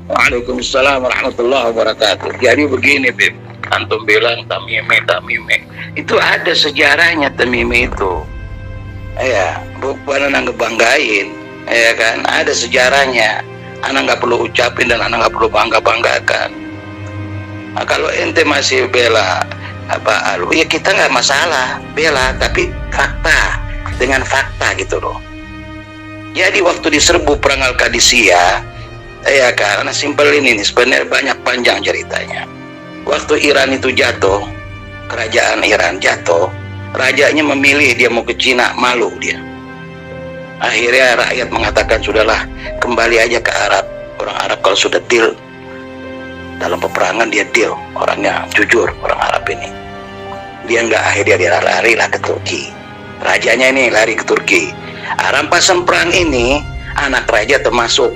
Waalaikumsalam warahmatullahi wabarakatuh. Jadi begini, Bib. Antum bilang tamime, tamime. Itu ada sejarahnya tamime itu. Ya, bukan anak ngebanggain. Ya kan, ada sejarahnya. Anak nggak perlu ucapin dan anak nggak perlu bangga-banggakan. Nah, kalau ente masih bela apa alu, ya kita nggak masalah bela, tapi fakta dengan fakta gitu loh. Jadi waktu diserbu perang Al-Qadisiyah, ya karena simpel ini sebenarnya banyak panjang ceritanya. Waktu Iran itu jatuh, kerajaan Iran jatuh, rajanya memilih dia mau ke Cina, malu dia. Akhirnya rakyat mengatakan sudahlah kembali aja ke Arab. Orang Arab kalau sudah deal dalam peperangan dia deal, orangnya jujur orang Arab ini. Dia nggak, akhirnya dia lari lah ke Turki. Rajanya ini lari ke Turki. Rampasan perang ini anak raja termasuk.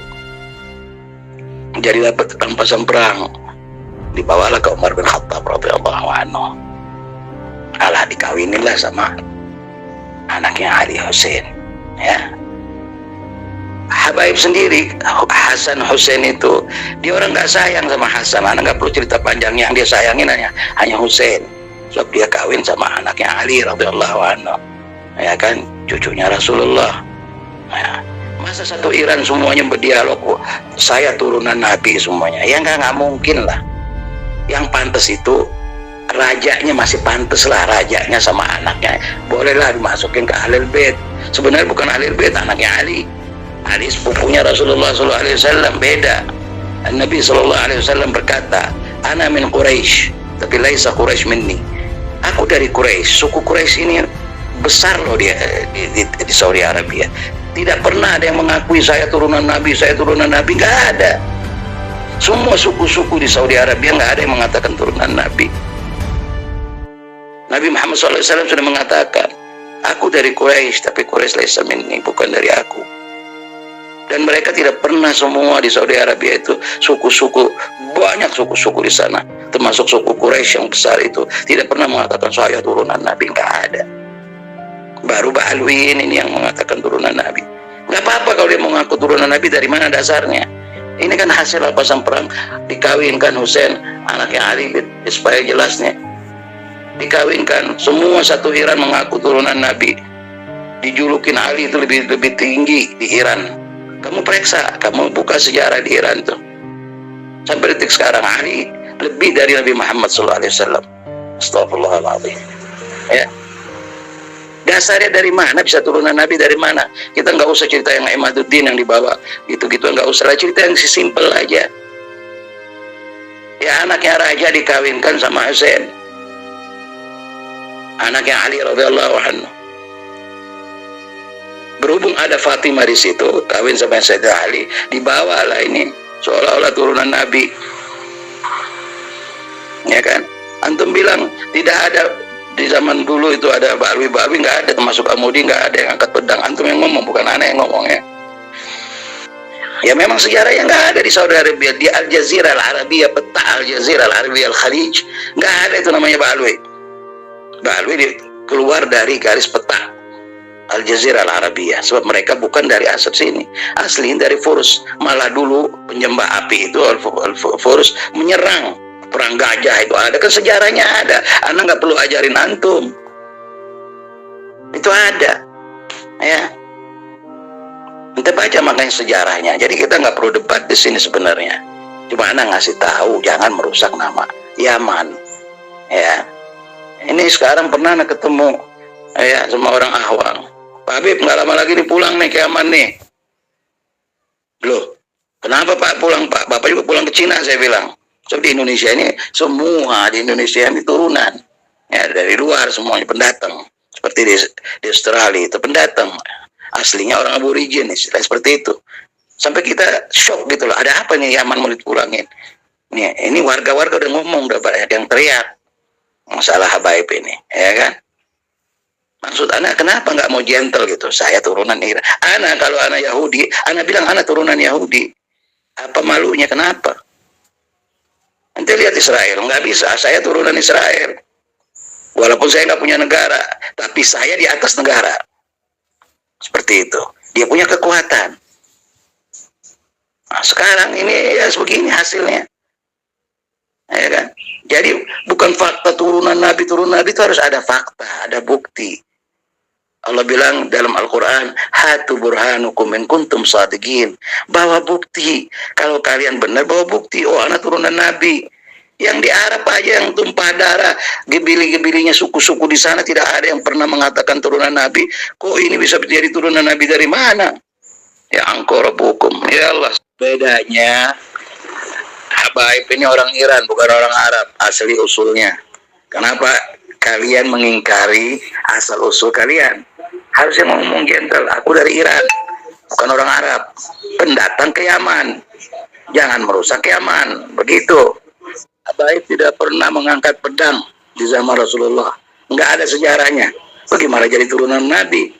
Jadi dapat rampasan perang, dibawalah ke Umar bin Khattab radhiyallahu anhu. Alah dikawinilah sama anaknya Ali Hussein, ya. Habaib sendiri Hasan Hussein itu dia orang nggak sayang sama Hasan, anak nggak perlu cerita panjangnya, yang dia sayangin hanya Hussein, sebab dia kawin sama anaknya Ali radhiyallahu anhu, ya kan, cucunya Rasulullah. Ya. Masa satu Iran semuanya berdialog, saya turunan Nabi semuanya? Ya nggak mungkin lah. Yang pantas itu rajanya, masih pantas lah rajanya sama anaknya, bolehlah dimasukin ke Ahlul Bait. Sebenarnya bukan Ahlul Bait, anaknya Ali. Ali sepupunya Rasulullah SAW, beda. Nabi SAW berkata, Ana min Quraisy, tapi laisa Quraisy minni. Aku dari Quraisy. Suku Quraisy ini besar loh dia di Saudi Arabia. Tidak pernah ada yang mengakui saya turunan Nabi, saya turunan Nabi, nggak ada. Semua suku-suku di Saudi Arabia nggak ada yang mengatakan turunan Nabi. Nabi Muhammad SAW sudah mengatakan, aku dari Quraisy, tapi Quraisy laisa minni, bukan dari aku. Dan mereka tidak pernah, semua di Saudi Arabia itu suku-suku, banyak suku-suku di sana, termasuk suku Quraisy yang besar itu, tidak pernah mengatakan saya turunan Nabi, nggak ada. Baru Ba'alwin ini yang mengatakan turunan Nabi. Nggak apa-apa kalau dia mengaku turunan Nabi, dari mana dasarnya? Ini kan hasil rampasan perang, dikawinkan Hussein, anaknya Ali, supaya jelasnya. Dikawinkan, semua satu Iran mengaku turunan Nabi. Dijulukin Ali itu lebih tinggi di Iran. Kamu periksa, kamu buka sejarah di Iran tuh. Sampai detik sekarang Ali lebih dari Nabi Muhammad SAW. Astagfirullahaladzim. Ya. Dasarnya dari mana bisa turunan Nabi, dari mana? Kita nggak usah cerita yang Imaduddin yang dibawa gitu-gitu, nggak usah lah, cerita yang simpel aja. Ya, anaknya raja dikawinkan sama Hussein, anaknya Ali radhiyallahu anhu. Berhubung ada Fatimah di situ, kawin sama Sayyidina Ali, dibawalah ini seolah-olah turunan Nabi. Ya kan? Antum bilang tidak ada. Di zaman dulu itu ada Ba'alwi, nggak ada, termasuk Amudi nggak ada yang angkat pedang. Antum yang ngomong, bukan aneh yang ngomongnya. Ya memang sejarahnya nggak ada di Saudi Arabia, di Al Jazeera Al Arabia, peta Al Jazeera Al Arabia Al Khalij, nggak ada itu namanya Ba'alwi. Ba'alwi keluar dari garis peta Al Jazeera Al Arabia, sebab mereka bukan dari asal sini, asli dari Furs. Malah dulu penyembah api itu Al Furs menyerang. Perang gajah itu ada, kan sejarahnya ada. Anak nggak perlu ajarin antum, itu ada, ya. Kita baca makanya sejarahnya. Jadi kita nggak perlu debat di sini sebenarnya. Cuma anak ngasih tahu, jangan merusak nama Yaman, ya. Ini sekarang pernah anak ketemu, ya, sama orang Ahwang. Pak Habib nggak lama lagi nih pulang nih ke Yaman nih. Loh, kenapa Pak pulang Pak? Bapak juga pulang ke Cina, saya bilang. So, di Indonesia ini, semua di Indonesia ini turunan, ya, dari luar semuanya pendatang. Seperti di Australia itu pendatang, aslinya orang aborigin, istilah seperti itu. Sampai kita shock gitu loh, ada apa nih Yaman mau dipulangin? Ini warga-warga udah ngomong, udah banyak yang teriak masalah habaib ini, ya kan? Maksud anak kenapa nggak mau gentle gitu? Saya turunan Iran. Anak kalau anak Yahudi, anak bilang anak turunan Yahudi. Apa malunya, kenapa? Nanti lihat Israel, nggak bisa, saya turunan Israel. Walaupun saya nggak punya negara, tapi saya di atas negara. Seperti itu. Dia punya kekuatan. Nah, sekarang ini ya begini hasilnya, ya kan? Jadi bukan fakta turunan Nabi itu harus ada fakta, ada bukti. Allah bilang dalam Al-Quran, hatu burhanukum in kuntum sadiqin. Bawa bukti. Kalau kalian benar, bawa bukti. Oh, anak turunan Nabi. Yang di Arab aja yang tumpah darah, gebili-gebilinya suku-suku di sana tidak ada yang pernah mengatakan turunan Nabi. Kok ini bisa jadi turunan Nabi dari mana? Ya angkor hukum. Ya Allah. Bedanya, Habaib ini orang Iran, bukan orang Arab. Asli usulnya. Kenapa kalian mengingkari asal usul kalian? Harusnya ngomong gentle, aku dari Iran, bukan orang Arab, pendatang ke Yaman, jangan merusak Yaman, begitu. Habaib tidak pernah mengangkat pedang di zaman Rasulullah, nggak ada sejarahnya. Bagaimana jadi turunan Nabi?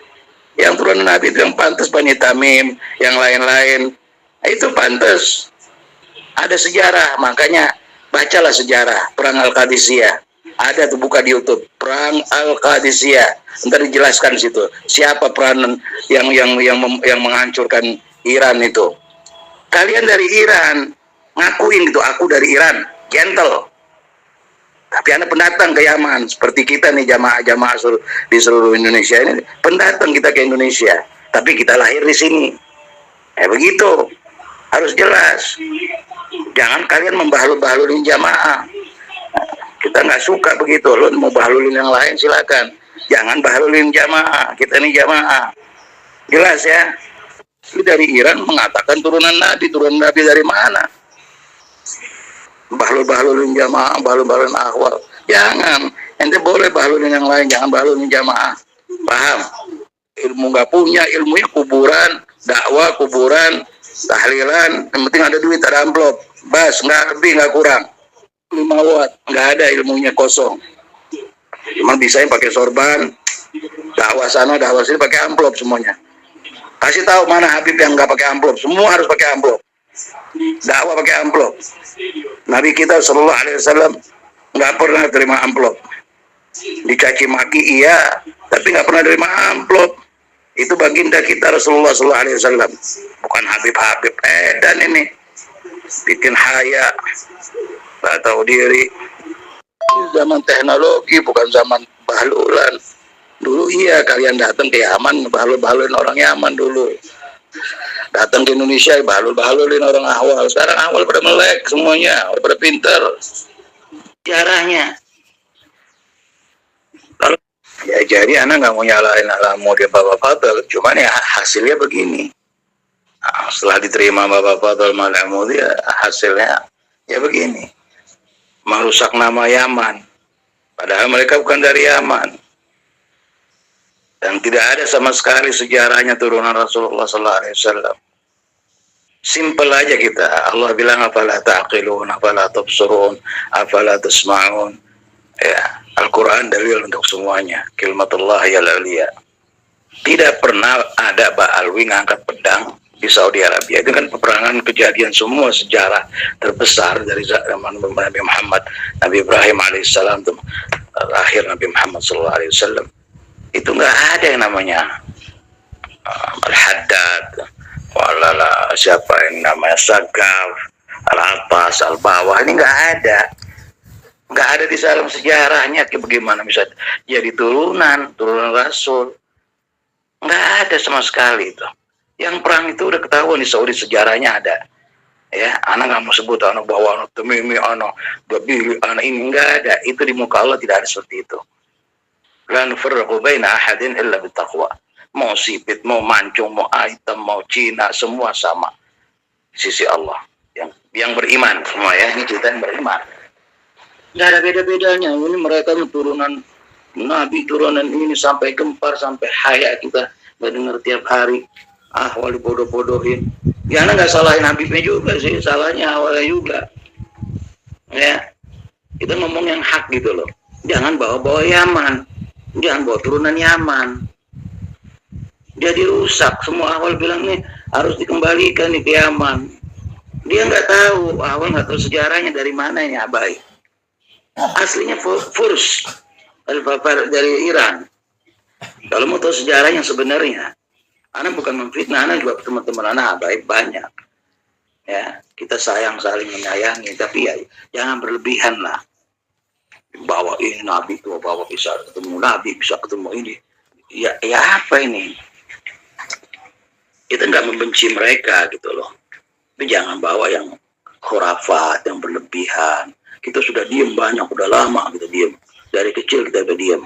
Yang turunan Nabi itu yang pantas Bani Tamim, yang lain-lain, itu pantas. Ada sejarah, makanya bacalah sejarah Perang Al-Qadisiyah. Ada tuh, buka di YouTube, Perang Al-Qadisiyah. Ntar dijelaskan situ siapa peranan yang menghancurkan Iran itu. Kalian dari Iran ngakuin gitu, aku dari Iran, gentle. Tapi Anda pendatang ke Yaman, seperti kita nih jamaah-jamaah di seluruh Indonesia ini, pendatang kita ke Indonesia. Tapi kita lahir di sini. Begitu. Harus jelas. Jangan kalian membahlul-bahlulin jamaah. Kita nggak suka begitu. Lo mau bahlulin yang lain silakan. Jangan bahlulin jamaah. Kita ini jamaah. Jelas ya. Ini dari Iran mengatakan turunan Nabi dari mana? Bahlul-bahlulin jamaah, bahlul-bahlulin akhwal. Jangan. Ente boleh bahlulin yang lain, jangan bahlulin jamaah. Paham? Ilmu nggak punya, ilmunya kuburan, dakwah kuburan, tahlilan. Yang penting ada duit, ada amplop. Bas, nggak lebih, nggak kurang. 5 watt, nggak ada, ilmunya kosong. Cuma bisa yang pakai sorban, dakwah sana, dakwah sini pakai amplop semuanya. Kasih tahu mana Habib yang nggak pakai amplop, semua harus pakai amplop. Dakwah pakai amplop. Nabi kita Sallallahu Alaihi Wasallam nggak pernah terima amplop. Dicaci maki iya, tapi nggak pernah terima amplop. Itu baginda kita Rasulullah Sallallahu Alaihi Wasallam, bukan Habib-Habib. Dan ini bikin haya. Gak tahu diri. Zaman teknologi, bukan zaman bahlulan. Dulu iya kalian datang ke Yaman, bahlul-bahlulin orang Yaman dulu. Datang ke Indonesia, bahlul-bahlulin orang awal. Sekarang awal pada melek semuanya, pada pinter. Jarahnya. Kalau ya jadi anak nggak mau nyalain alamu dia Bapak Fadl, cuman ya hasilnya begini. Nah, setelah diterima Bapak Fadl malamu dia hasilnya ya begini. Merusak nama Yaman, padahal mereka bukan dari Yaman, dan tidak ada sama sekali sejarahnya turunan Rasulullah Sallallahu Alaihi Wasallam. Simpel aja kita. Allah bilang afala ta'qilun, afala tubsirun, afala tasma'un. Ya, Al-Quran dalil untuk semuanya. Kalimatullah ya aliyah. Tidak pernah ada Ba'alwi ngangkat pedang di Saudi Arabia. Itu kan peperangan kejadian semua sejarah terbesar dari zaman Nabi Muhammad, Nabi Ibrahim alaihissalam, akhir Nabi Muhammad sallallahu alaihi wasallam. Itu nggak ada yang namanya Al-Haddad, walala siapa yang namanya Sagaf, Al-Atas, Al-Bawah, ini nggak ada di dalam sejarahnya. Bagaimana bisa jadi turunan Rasul? Nggak ada sama sekali itu. Yang perang itu udah ketahuan di Saudi, sejarahnya ada. Ya, anak nggak mau sebut anak bawa anak temimi, anak babili, anak ini nggak ada. Itu di muka Allah tidak ada seperti itu. La nufarriqu baina ahadin illa bittaqwa. Mau sipit, mau mancung, mau item, mau Cina, semua sama di sisi Allah. Yang beriman semua ya, ini cerita yang beriman. Nggak ada beda-bedanya. Ini mereka turunan Nabi, turunan ini sampai gempar, sampai haya kita nggak dengar tiap hari. Wali bodoh-bodohin. Ya anak nggak salahin Habibnya juga sih, salahnya awalnya juga. Ya, kita ngomong yang hak gitu loh. Jangan bawa-bawa Yaman, jangan bawa turunan Yaman. Jadi rusak. Semua awal bilang nih harus dikembalikan nih ke Yaman. Dia nggak tahu, awal nggak tahu sejarahnya dari mana ini Abai. Aslinya Furs, Al-Fafar dari Iran. Kalau mau tahu sejarah yang sebenarnya, anak bukan memfitnah, anak juga teman-teman anak baik banyak. Ya, kita sayang saling menyayangi, tapi ya jangan berlebihan lah. Bawa ini Nabi itu, bawa bisa ketemu Nabi, bisa ketemu ini. Ya, ya apa ini? Kita nggak membenci mereka gitu loh. Tapi jangan bawa yang khurafat, yang berlebihan. Kita sudah diem banyak, udah lama kita diem. Dari kecil kita udah diem.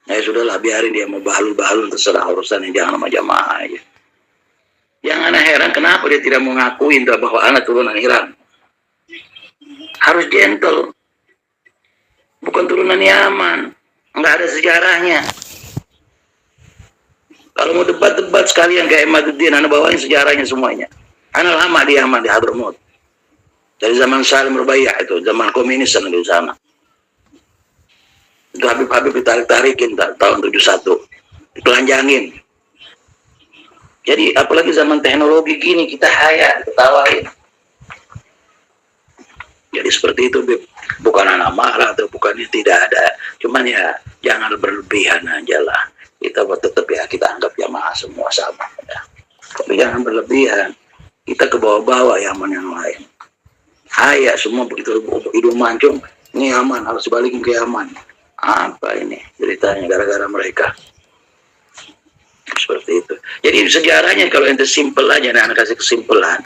Ya sudahlah, biarin dia mau bahalul-bahalul, terserah urusannya, jangan sama jamaah aja. Yang anak heran kenapa dia tidak mau ngakuin bahwa anak turunan Iran. Harus gentle. Bukan turunan Yaman. Nggak ada sejarahnya. Kalau mau debat-debat sekalian kayak Ahmaduddin, anak bawain sejarahnya semuanya. Anak lama di Yaman, di Hadramaut. Dari zaman Salim Rubaiyah itu, zaman komunis di sana. Itu Habib-Habib ditarik-tarikin tahun 71. Ditelanjangin. Jadi apalagi zaman teknologi gini, kita haya, ketawain. Jadi seperti itu, bukan anak marah atau bukan, tidak ada. Cuman ya jangan berlebihan aja lah. Kita tetap ya kita anggap jamaah semua sama. Ya. Tapi jangan berlebihan. Kita ke bawah-bawah Yaman yang lain. Haya semua begitu hidung mancung, ini Yaman, harus balikin ke Yaman. Apa ini ceritanya gara-gara mereka? Seperti itu. Jadi sejarahnya kalau ente simpel aja, anak kasih kesimpulan.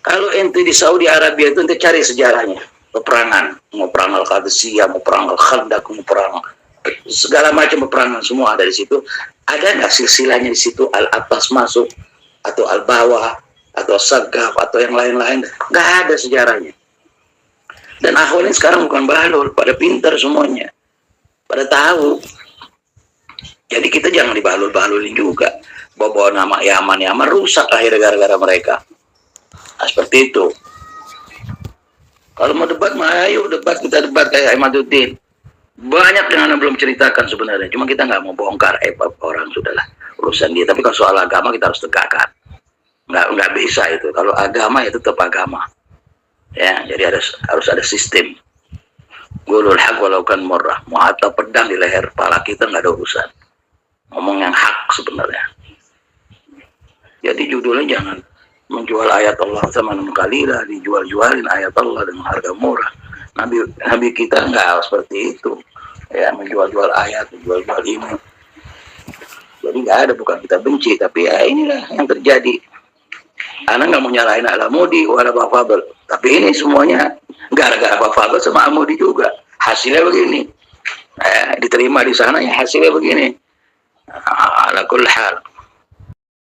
Kalau ente di Saudi Arabia itu ente cari sejarahnya, peperangan, mau perang Al-Qadisiyah, mau perang Al-Khandaq, mau perang segala macam peperangan semua ada di situ. Ada nggak silsilahnya di situ, Al-Atas masuk atau Al-Bawah atau Sagaf atau yang lain-lain? Nggak ada sejarahnya. Dan Ahwalin sekarang bukan bahlul, pada pintar semuanya, pada tahu. Jadi kita jangan dibahlul-bahlulin juga. Bawa nama Yaman rusak akhirnya gara-gara mereka. Nah, seperti itu. Kalau mau debat, ayo debat, kita debat kayak Ahmaduddin. Banyak yang Anda belum ceritakan sebenarnya. Cuma kita nggak mau bongkar orang, sudahlah. Urusan dia. Tapi kalau soal agama kita harus tegakkan. Nggak bisa itu. Kalau agama ya tetap agama. Ya, jadi harus ada sistem. Gulul haq walau kan murrah. Mau atau pedang di leher kepala kita nggak ada urusan. Ngomong yang hak sebenarnya. Jadi judulnya jangan menjual ayat Allah sama kali lah, dijual-jualin ayat Allah dengan harga murah. Nabi kita nggak seperti itu. Ya, menjual-jual ayat, menjual-jual ini. Jadi nggak ada, bukan kita benci, tapi ya inilah yang terjadi. Anak nggak mau nyalahin Al-Amudi wala Pak Fadl, tapi ini semuanya gara-gara Pak Fadl sama Amudi juga. Hasilnya begini. Diterima di sana ya hasilnya begini. Ala kulli hal.